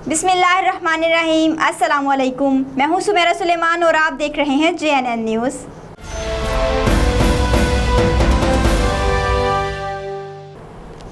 बिस्मिल्लाहिर्रहमानिर्रहीम। अस्सलाम वालेकुम। मैं हूं सुमेरा सुलेमान और आप देख रहे हैं JNN न्यूज़।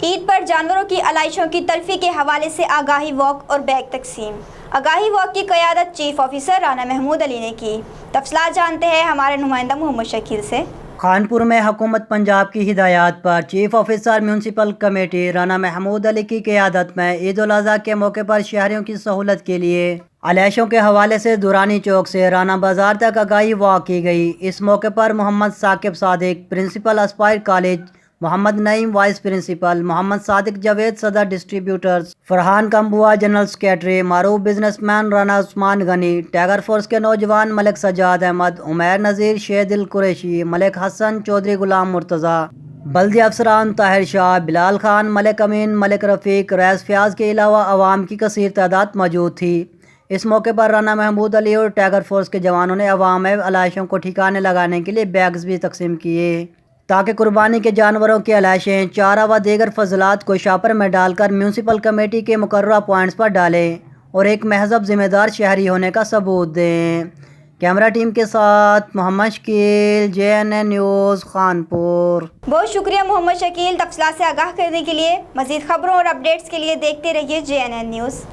ईद पर जानवरों की आलाइशों की तलफी के हवाले से आगाही वॉक और बैग तकसीम। आगाही वॉक की क़यादत चीफ ऑफिसर राना महमूद अली ने की। तफसीलात जानते हैं हमारे नुमाइंदा मोहम्मद शकील से। खानपुर में हुकूमत पंजाब की हिदायत पर chief officer municipal committee Rana Mahmood Ali की क़यादत में ईद उल अज़हा के मौके पर शहरियों की सहूलत के लिए आलाइशों के हवाले से दुरानी चौक से राना बाजार तक आगाही वॉक की गई। इस मौके पर Mohammad Saqib Sadiq principal Aspire college, Mohammad Naeem vice principal, Mohammad Sadiq Javed सदर distributors, Farhan Kamboh general secretary, Maroof businessman Rana Usman Ghani, Tiger Force के नौजवान मलिक सजाद अहमद, उमैर नज़ीर, शेदिल कुरैशी, मलिक हसन चौधरी, गुलाम मुर्तज़ा, बल्दी अफसरान ताहिर शाह, बिलाल खान, मलिक अमीन, मलिक रफ़ीक, रैस फयाज के अलावा अवाम की कसीर तादाद मौजूद थी। इस मौके पर राना महमूद अली और टाइगर फोर्स के जवानों ने अवाम में आलाइशों को ठिकाने लगाने के लिए बैग्स भी तकसीम किए ताकि कुर्बानी के जानवरों की आलाइशें चारा व दीगर फजलात को शापर में डालकर म्यूनसिपल कमेटी के मुकर्ररा पॉइंट्स पर डालें और एक महजब ज़िम्मेदार शहरी होने का सबूत दें। कैमरा टीम के साथ मोहम्मद शकील, JNN न्यूज़, खानपुर। बहुत शुक्रिया मोहम्मद शकील। तफसीलात से आगाह करने के लिए। मज़ीद खबरों और अपडेट्स के लिए देखते रहिए JNN न्यूज़।